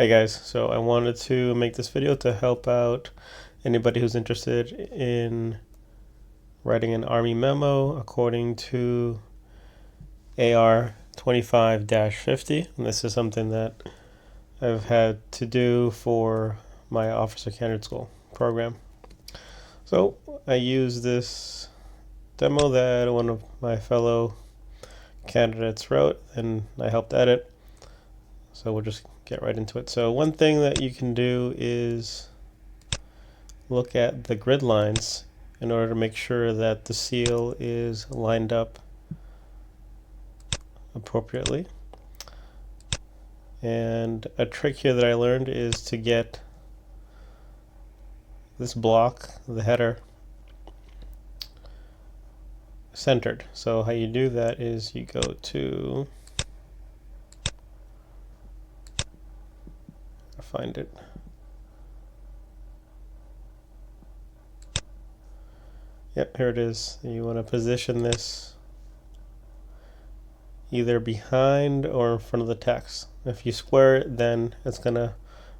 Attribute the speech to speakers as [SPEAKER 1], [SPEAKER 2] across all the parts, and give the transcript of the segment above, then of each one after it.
[SPEAKER 1] Hey guys, so I wanted to make this video to help out anybody who's interested in writing an Army memo according to AR 25-50, and this is something that I've had to do for my Officer Candidate School program. So I use this demo that one of my fellow candidates wrote and I helped edit. So we'll just get right into it. So one thing that you can do is look at the grid lines in order to make sure that the seal is lined up appropriately. And a trick here that I learned is to get this block, the header, centered. So how you do that is you go to, find it, yep, here it is. You want to position this either behind or in front of the text. If you square it, then it's going to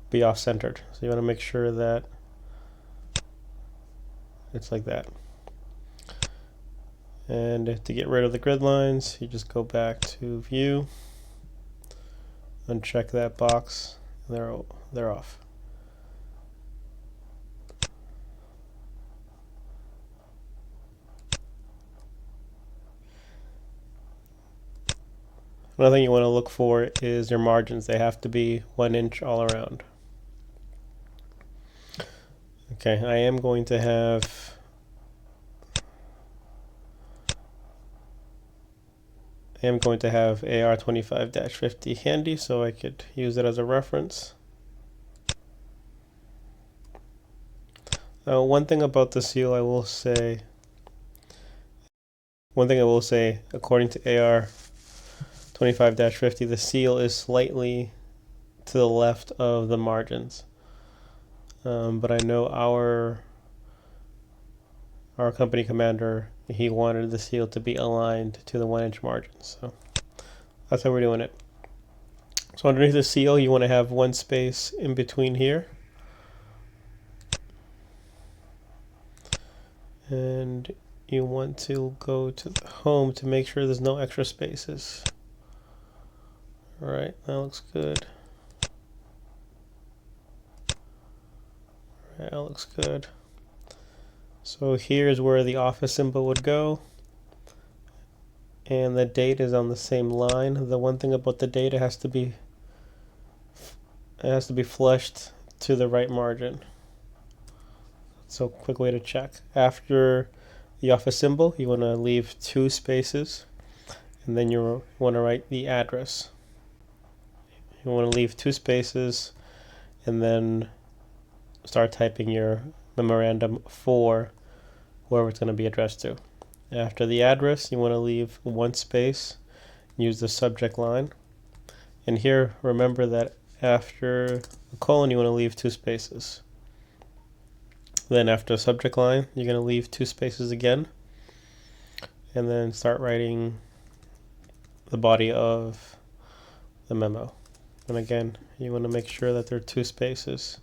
[SPEAKER 1] be off-centered. So you want to make sure that it's like that. And to get rid of the grid lines, you just go back to View, uncheck that box, and they're off. Another thing you want to look for is your margins. They have to be 1 inch all around. Okay, I am going to have AR 25-50 handy so I could use it as a reference. One thing about the seal I will say, according to AR 25-50, the seal is slightly to the left of the margins. But I know our company commander, he wanted the seal to be aligned to the 1 inch margins. So that's how we're doing it. So underneath the seal, you want to have one space in between here. And you want to go to the home to make sure there's no extra spaces. All right, that looks good. All right, that looks good. So here's where the office symbol would go. And the date is on the same line. The one thing about the date, it has to be flushed to the right margin. So quick way to check. After the office symbol, you want to leave 2 spaces, and then you want to write the address. You want to leave 2 spaces, and then start typing your memorandum for whoever it's going to be addressed to. After the address, you want to leave 1 space, use the subject line. And here, remember that after the colon, you want to leave 2 spaces. Then after the subject line, you're going to leave 2 spaces again. And then start writing the body of the memo. And again, you want to make sure that there are 2 spaces.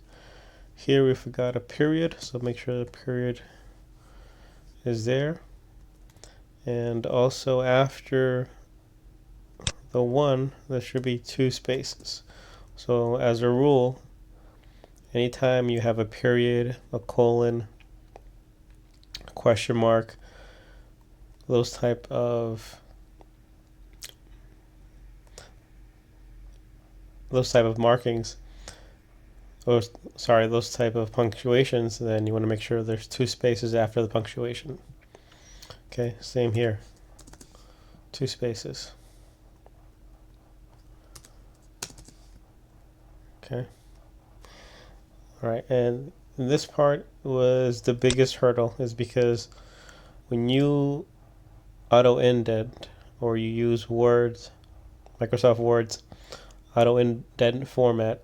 [SPEAKER 1] Here we forgot a period, so make sure the period is there. And also after the 1, there should be 2 spaces. So as a rule, anytime you have a period, a colon, a question mark, those type of markings, those type of punctuations, then you want to make sure there's 2 spaces after the punctuation. Okay, same here. 2 spaces. Okay. All right, and this part was the biggest hurdle, is because when you auto-indent or you use Words, Microsoft Word's auto-indent format,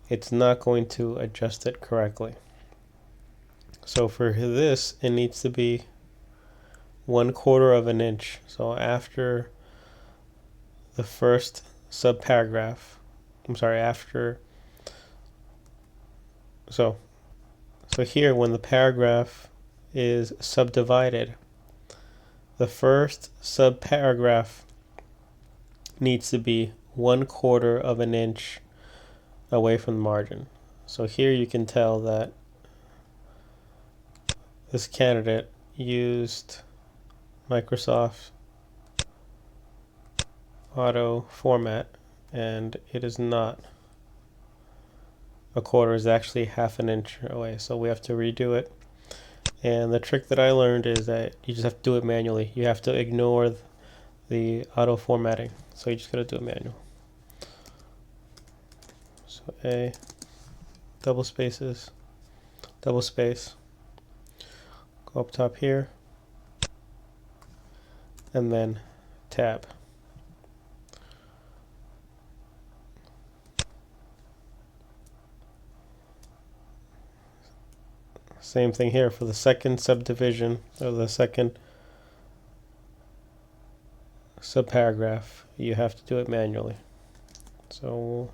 [SPEAKER 1] it's not going to adjust it correctly. So for this, it needs to be 1/4 of an inch. So after the first subparagraph, after So here when the paragraph is subdivided, the first subparagraph needs to be 1/4 of an inch away from the margin. So here you can tell that this candidate used Microsoft auto format, and it is not. 1/4 is actually 1/2 inch away, so we have to redo it. And the trick that I learned is that you just have to do it manually. You have to ignore the auto formatting, so you just gotta do it manual. So A, double spaces, double space, go up top here, and then tab. Same thing here for the second subdivision, or the second subparagraph. You have to do it manually. So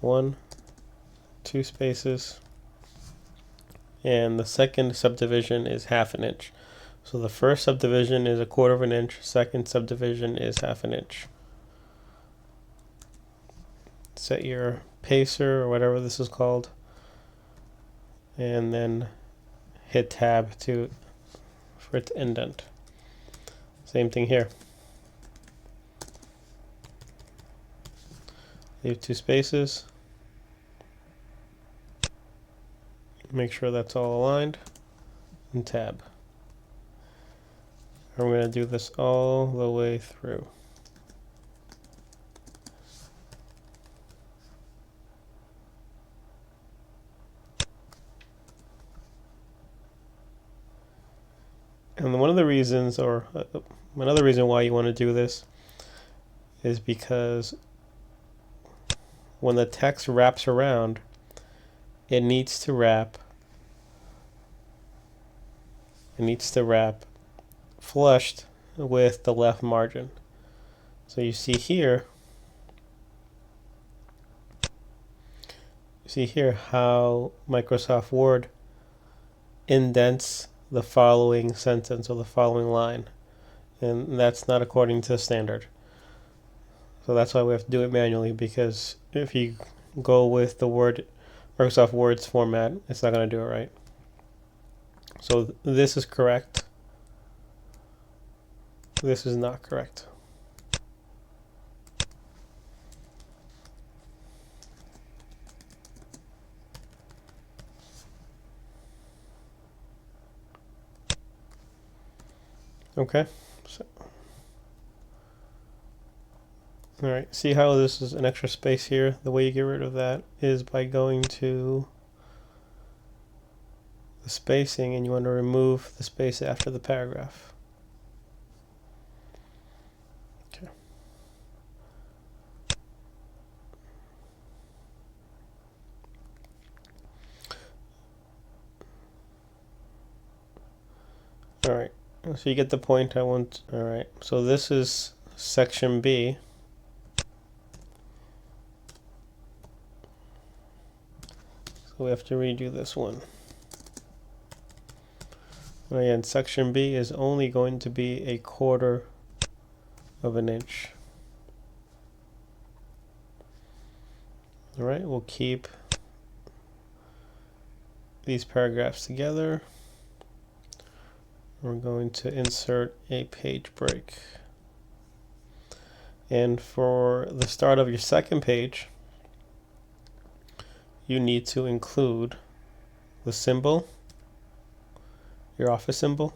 [SPEAKER 1] 1, 2 spaces, and the second subdivision is 1/2 inch. So the first subdivision is 1/4 inch, second subdivision is 1/2 inch. Set your pacer or whatever this is called, and then hit tab for it to indent. Same thing here. Leave 2 spaces. Make sure that's all aligned, and tab. And we're going to do this all the way through. And one of the reasons, or another reason why you want to do this, is because when the text wraps around, it needs to wrap flushed with the left margin. So you see here how Microsoft Word indents the following sentence or the following line, and that's not according to standard. So that's why we have to do it manually, because if you go with the Microsoft Word's format, it's not going to do it right. So this is correct. This is not correct. Okay. So, all right. See how this is an extra space here? The way you get rid of that is by going to the spacing, and you want to remove the space after the paragraph. Okay. All right. So you get the point. All right. So this is section B. So we have to redo this one. And again, section B is only going to be 1/4 of an inch. All right, we'll keep these paragraphs together. We're going to insert a page break. And for the start of your second page, you need to include the symbol, your office symbol,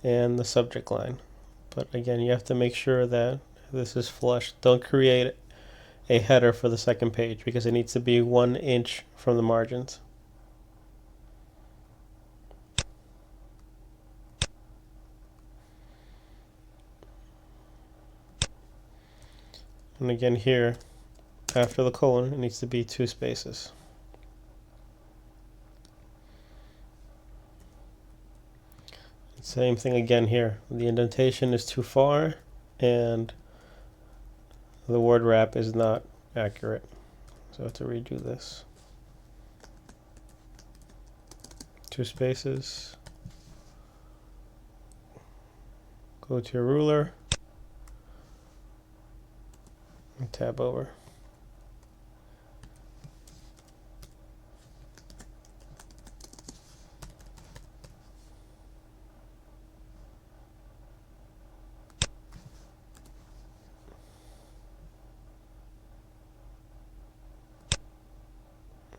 [SPEAKER 1] and the subject line. But again, you have to make sure that this is flush. Don't create a header for the second page, because it needs to be 1 inch from the margins. And again here, after the colon, it needs to be 2 spaces. Same thing again here. The indentation is too far, and the word wrap is not accurate. So I have to redo this. 2 spaces. Go to your ruler and tab over.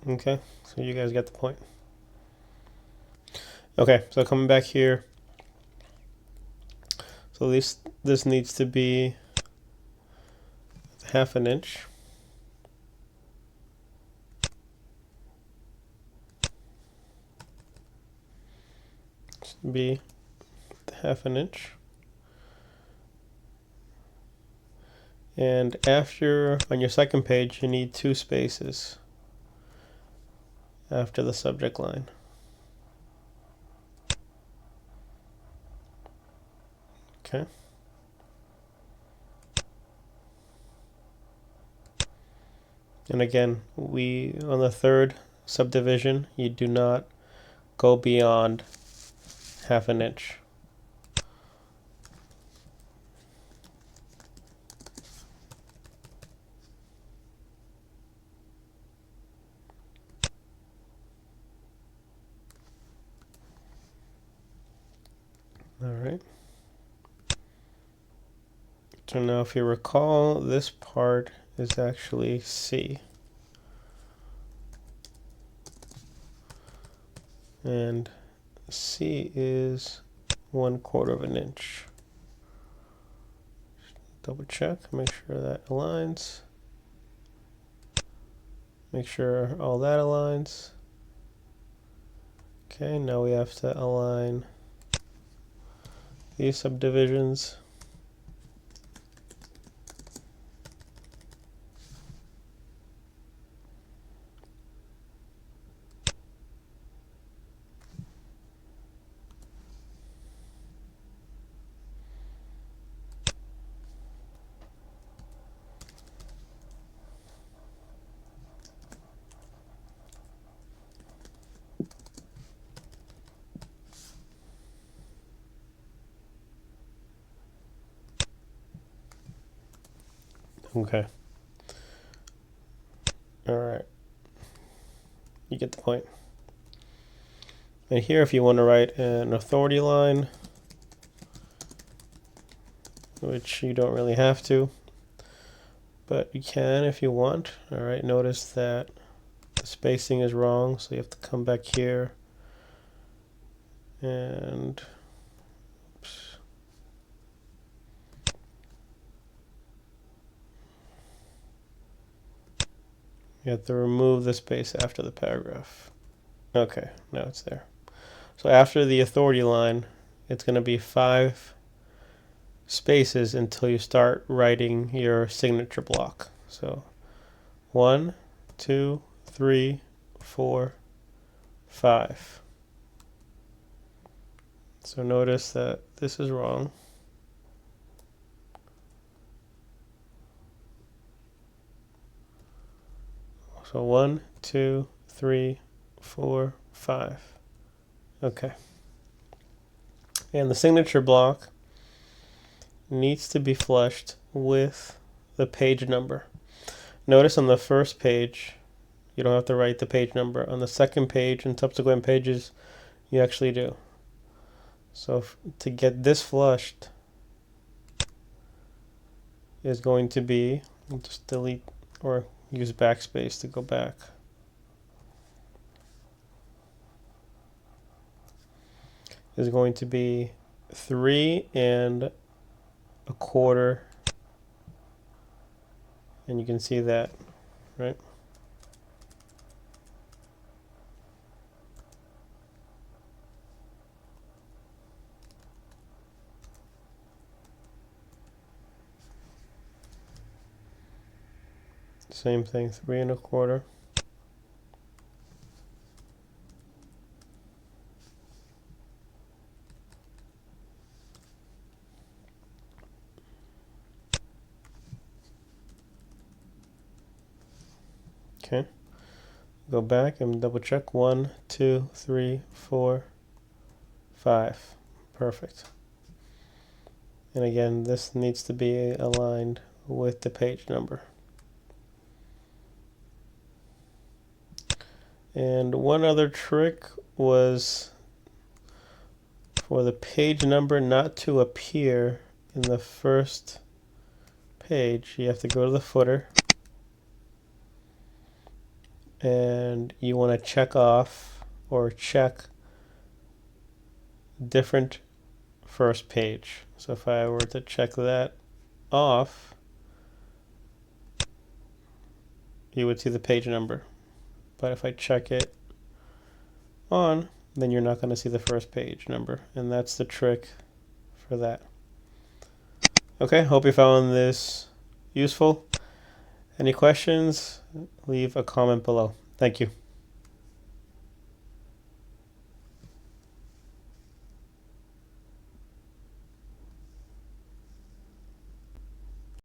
[SPEAKER 1] Okay, so you guys get the point. Okay, so coming back here, so this needs to be 1/2 inch. Should be 1/2 inch. And after, on your second page, you need 2 spaces after the subject line. Okay. And again, on the third subdivision, you do not go beyond 1/2 inch. All right. So now if you recall, this part is actually C. And C is 1/4 inch. Double check, make sure that aligns. Make sure all that aligns. Okay, now we have to align these subdivisions. Okay. All right. You get the point. And here, if you want to write an authority line, which you don't really have to, but you can if you want. All right. Notice that the spacing is wrong, so you have to come back here and oops. You have to remove the space after the paragraph. Okay, now it's there. So after the authority line, it's going to be 5 spaces until you start writing your signature block. So 1, 2, 3, 4, 5. So notice that this is wrong. So 1, 2, 3, 4, 5. Okay. And the signature block needs to be flushed with the page number. Notice on the first page, you don't have to write the page number. On the second page and subsequent pages, you actually do. So to get this flushed is going to be, I'll just delete or use backspace to go back. Is going to be 3 1/4, and you can see that, right? Same thing, 3 1/4. Okay, Go back and double check. 1, 2, 3, 4, 5. Perfect. And again, this needs to be aligned with the page number. And one other trick was for the page number not to appear in the first page. You have to go to the footer and you want to check off or check different first page. So if I were to check that off, you would see the page number. But if I check it on, then you're not going to see the first page number. And that's the trick for that. Okay, hope you found this useful. Any questions? Leave a comment below. Thank you.